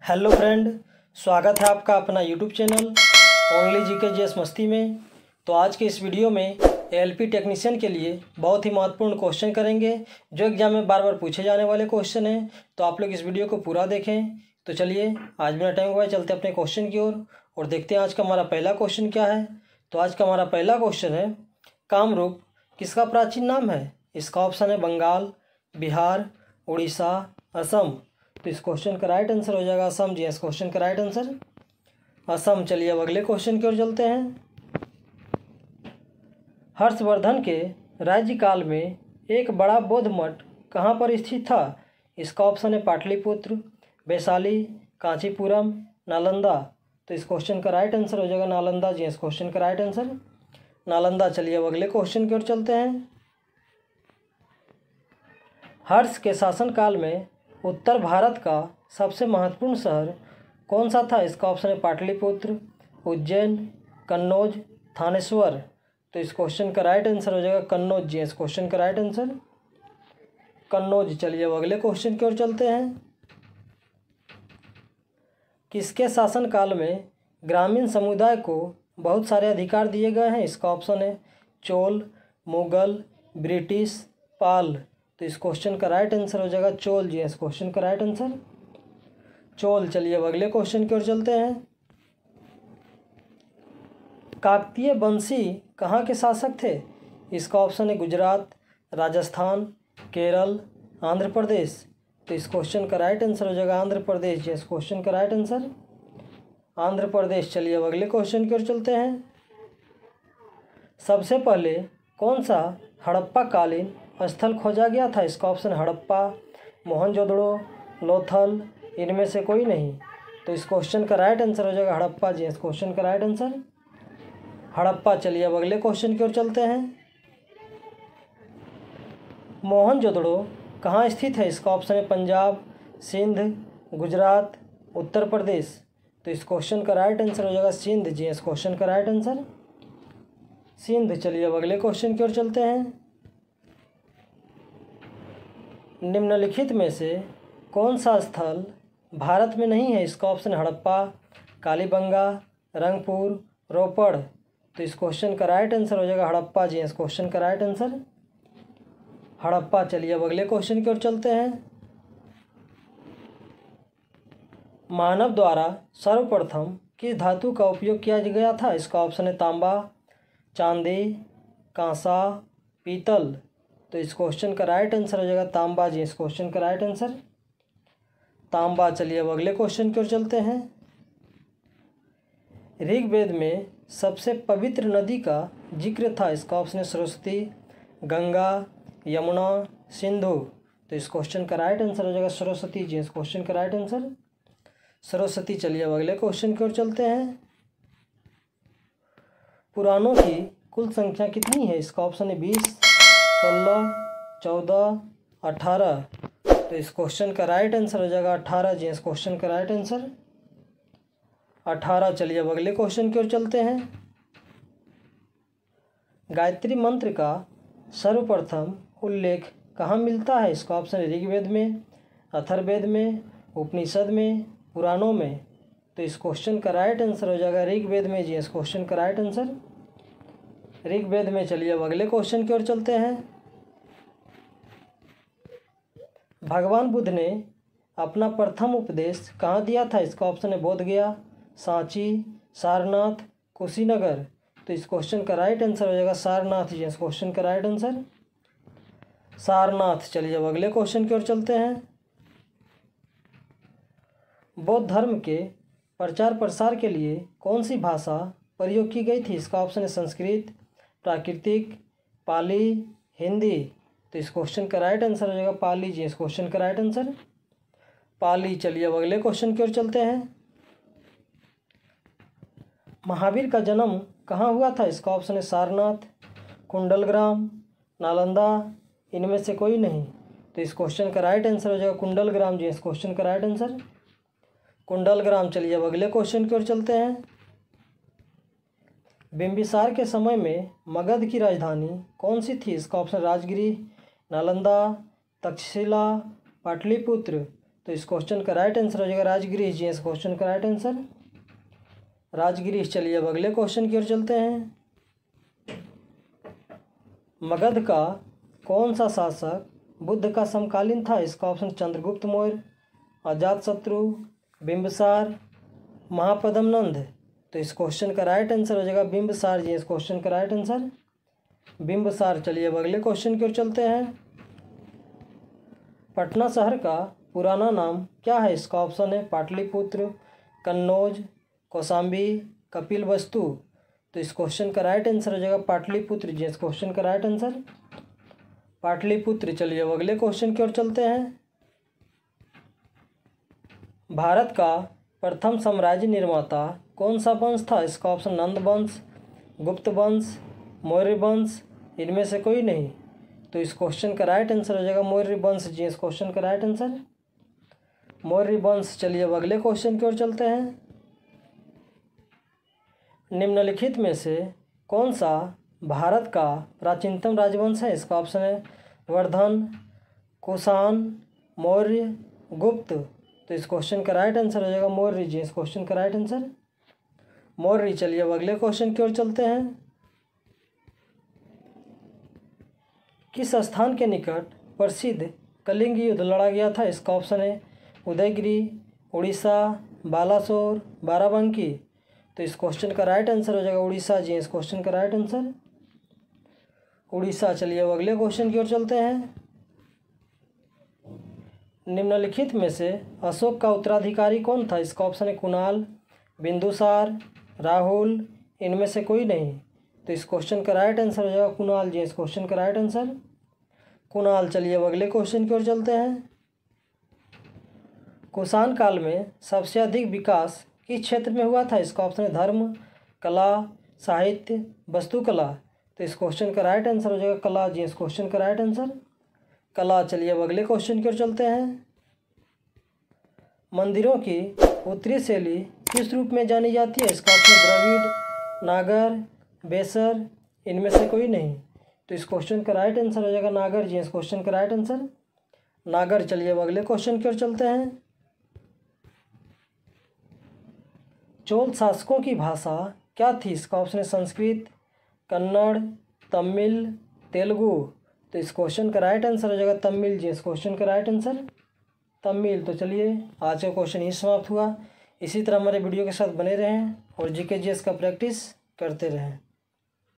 Hello friend, स्वागत है आपका अपना YouTube channel only GK GS मस्ती में। तो आज के इस वीडियो में एएलपी टेक्नीशियन के लिए बहुत ही महत्वपूर्ण क्वेश्चन करेंगे जो एग्जाम में बार बार पूछे जाने वाले क्वेश्चन हैं। तो आप लोग इस वीडियो को पूरा देखें। तो चलिए आज बिना टाइम गवाए चलते अपने क्वेश्चन की ओर और देखते हैं आज का हमारा पहला क्वेश्चन क्या है। तो आज का हमारा पहला क्वेश्चन है, कामरूप किसका प्राचीन नाम है? इसका ऑप्शन है बंगाल, बिहार, उड़ीसा, असम। तो इस क्वेश्चन का राइट आंसर हो जाएगा असम। जी, इस क्वेश्चन का राइट आंसर असम। चलिए अब अगले क्वेश्चन की ओर चलते हैं। हर्षवर्धन के राज्यकाल में एक बड़ा बौद्ध मठ कहाँ पर स्थित था? इसका ऑप्शन है पाटलिपुत्र, वैशाली, कांचीपुरम, नालंदा। तो इस क्वेश्चन का राइट आंसर हो जाएगा नालंदा। जी, इस क्वेश्चन का राइट आंसर नालंदा। चलिए अब अगले क्वेश्चन की ओर चलते हैं। हर्ष के शासनकाल में उत्तर भारत का सबसे महत्वपूर्ण शहर कौन सा था? इसका ऑप्शन है पाटलिपुत्र, उज्जैन, कन्नौज, थानेश्वर। तो इस क्वेश्चन का राइट आंसर हो जाएगा कन्नौज। जी, इस क्वेश्चन का राइट आंसर कन्नौज। चलिए अब अगले क्वेश्चन की ओर चलते हैं। किसके शासनकाल में ग्रामीण समुदाय को बहुत सारे अधिकार दिए गए हैं? इसका ऑप्शन है चोल, मुगल, ब्रिटिश, पाल। तो इस क्वेश्चन का राइट आंसर हो जाएगा चोल। जी, इस क्वेश्चन का राइट आंसर चोल। चलिए अब अगले क्वेश्चन की ओर चलते हैं। काकतीय वंशी कहाँ के शासक थे? इसका ऑप्शन है गुजरात, राजस्थान, केरल, आंध्र प्रदेश। तो इस क्वेश्चन का राइट आंसर हो जाएगा आंध्र प्रदेश। जी, इस क्वेश्चन का राइट आंसर आंध्र प्रदेश। चलिए अब अगले क्वेश्चन की ओर चलते हैं। सबसे पहले कौन सा हड़प्पा कालीन स्थल खोजा गया था? इसका ऑप्शन हड़प्पा, मोहनजोदड़ो, लोथल, इनमें से कोई नहीं। तो इस क्वेश्चन का राइट आंसर हो जाएगा हड़प्पा। जी, इस क्वेश्चन का राइट आंसर हड़प्पा। चलिए अब अगले क्वेश्चन की ओर चलते हैं। मोहनजोदड़ो कहाँ स्थित है? इसका ऑप्शन है पंजाब, सिंध, गुजरात, उत्तर प्रदेश। तो इस क्वेश्चन का राइट आंसर हो जाएगा सिंध। जी, इस क्वेश्चन का राइट आंसर सिंध। चलिए अब अगले क्वेश्चन की ओर चलते हैं। निम्नलिखित में से कौन सा स्थल भारत में नहीं है? इसका ऑप्शन हड़प्पा, कालीबंगा, रंगपुर, रोपड़। तो इस क्वेश्चन का राइट आंसर हो जाएगा हड़प्पा। जी, इस क्वेश्चन का राइट आंसर हड़प्पा। चलिए अब अगले क्वेश्चन की ओर चलते हैं। मानव द्वारा सर्वप्रथम किस धातु का उपयोग किया गया था? इसका ऑप्शन है तांबा, चांदी, कांसा, पीतल। तो इस क्वेश्चन का राइट आंसर हो जाएगा तांबा। जी, इस क्वेश्चन का राइट आंसर तांबा। चलिए अब अगले क्वेश्चन की ओर चलते हैं। ऋग्वेद में सबसे पवित्र नदी का जिक्र था। इसका ऑप्शन है सरस्वती, गंगा, यमुना, सिंधु। तो इस क्वेश्चन का राइट आंसर हो जाएगा सरस्वती। जी, इस क्वेश्चन का राइट आंसर सरस्वती। चलिए अब अगले क्वेश्चन की ओर चलते हैं। पुराणों की कुल संख्या कितनी है? इसका ऑप्शन है 20, 16, 14, 18। तो इस क्वेश्चन का राइट आंसर हो जाएगा 18। जी, इस क्वेश्चन का राइट आंसर 18। चलिए अब अगले क्वेश्चन की ओर चलते हैं। गायत्री मंत्र का सर्वप्रथम उल्लेख कहाँ मिलता है? इसका ऑप्शन है ऋग्वेद में, अथर्ववेद में, उपनिषद में, पुराणों में। तो इस क्वेश्चन का राइट आंसर हो जाएगा ऋग्वेद में। जी, इस क्वेश्चन का राइट आंसर ऋग्वेद में। चलिए अब अगले क्वेश्चन की ओर चलते हैं। भगवान बुद्ध ने अपना प्रथम उपदेश कहाँ दिया था? इसका ऑप्शन है बोधगया, सांची, सारनाथ, कुशीनगर। तो इस क्वेश्चन का राइट आंसर हो जाएगा सारनाथ। जी, इस क्वेश्चन का राइट आंसर सारनाथ। चलिए अब अगले क्वेश्चन की ओर चलते हैं। बौद्ध धर्म के प्रचार प्रसार के लिए कौन सी भाषा प्रयोग की गई थी? इसका ऑप्शन है संस्कृत, प्राकृतिक, पाली, हिंदी। तो इस क्वेश्चन का राइट आंसर हो जाएगा पाली। जी, इस क्वेश्चन का राइट आंसर पाली। चलिए अब अगले क्वेश्चन की ओर चलते हैं। महावीर का जन्म कहाँ हुआ था? इसका ऑप्शन है सारनाथ, कुंडलग्राम, नालंदा, इनमें से कोई नहीं। तो इस क्वेश्चन का राइट आंसर हो जाएगा कुंडलग्राम। जी, इस क्वेश्चन का राइट आंसर कुंडलग्राम। चलिए अब अगले क्वेश्चन की ओर चलते हैं। बिंबिसार के समय में मगध की राजधानी कौन सी थी? इसका ऑप्शन राजगिरी, नालंदा, तक्षशिला, पाटलिपुत्र। तो इस क्वेश्चन का राइट आंसर हो जाएगा राजगृह जी, इस क्वेश्चन का राइट आंसर राजगृह। चलिए अब अगले क्वेश्चन की ओर चलते हैं। मगध का कौन सा शासक बुद्ध का समकालीन था? इसका ऑप्शन चंद्रगुप्त मौर्य, अजातशत्रु, बिंबिसार, महापद्मनंद। तो इस क्वेश्चन का राइट आंसर हो जाएगा बिंबिसार जी, इस क्वेश्चन का राइट आंसर बिंबिसार। चलिए अब अगले क्वेश्चन की ओर चलते हैं। पटना शहर का पुराना नाम क्या है? इसका ऑप्शन है पाटलिपुत्र, कन्नौज, कौशाम्बी, कपिलवस्तु। तो इस क्वेश्चन का राइट आंसर हो जाएगा पाटलिपुत्र जी, इस क्वेश्चन का राइट आंसर पाटलिपुत्र। चलिए अब अगले क्वेश्चन की ओर चलते हैं। भारत का प्रथम साम्राज्य निर्माता कौन सा वंश था? इसका ऑप्शन नंद वंश, गुप्त वंश, मौर्य वंश, इनमें से कोई नहीं। तो इस क्वेश्चन का राइट आंसर हो जाएगा मौर्य वंश जी, इस क्वेश्चन का राइट आंसर मौर्य वंश। चलिए अब अगले क्वेश्चन की ओर चलते हैं। निम्नलिखित में से कौन सा भारत का प्राचीनतम राजवंश है? इसका ऑप्शन है वर्धन, कुषाण, मौर्य, गुप्त। तो इस क्वेश्चन का राइट आंसर हो जाएगा मौर्य जी, इस क्वेश्चन का राइट आंसर मौर्य। चलिए अब अगले क्वेश्चन की ओर चलते हैं। किस स्थान के निकट प्रसिद्ध कलिंग युद्ध लड़ा गया था? इसका ऑप्शन है उदयगिरी, उड़ीसा, बालासोर, बाराबंकी। तो इस क्वेश्चन का राइट आंसर हो जाएगा उड़ीसा जी, इस क्वेश्चन का राइट आंसर उड़ीसा। चलिए अब अगले क्वेश्चन की ओर चलते हैं। निम्नलिखित में से अशोक का उत्तराधिकारी कौन था? इसका ऑप्शन है कुणाल, बिंदुसार, राहुल, इनमें से कोई नहीं। तो इस क्वेश्चन का राइट आंसर हो जाएगा कुणाल जी, इस क्वेश्चन का राइट आंसर कुणाल। चलिए अब अगले क्वेश्चन की ओर चलते हैं। कुषाण काल में सबसे अधिक विकास किस क्षेत्र में हुआ था? इसका ऑप्शन है धर्म, कला, साहित्य, वास्तुकला। तो इस क्वेश्चन का राइट आंसर हो जाएगा कला जी, इस क्वेश्चन का राइट आंसर कला। चलिए अब अगले क्वेश्चन की ओर चलते हैं। मंदिरों की उत्तरी शैली किस रूप में जानी जाती है? इसका ऑप्शन द्रविड़, नागर, बेसर, इनमें से कोई नहीं। तो इस क्वेश्चन का राइट आंसर हो जाएगा नागर जी, इस क्वेश्चन का राइट आंसर नागर। चलिए अब अगले क्वेश्चन की ओर चलते हैं। चोल शासकों की भाषा क्या थी? इसका ऑप्शन है संस्कृत, कन्नड़, तमिल, तेलुगु। तो इस क्वेश्चन का राइट आंसर हो जाएगा तमिल जी, इस क्वेश्चन का राइट आंसर तमिल। तो चलिए आज का क्वेश्चन ही समाप्त हुआ। इसी तरह हमारे वीडियो के साथ बने रहें और जीके जीएस का प्रैक्टिस करते रहें।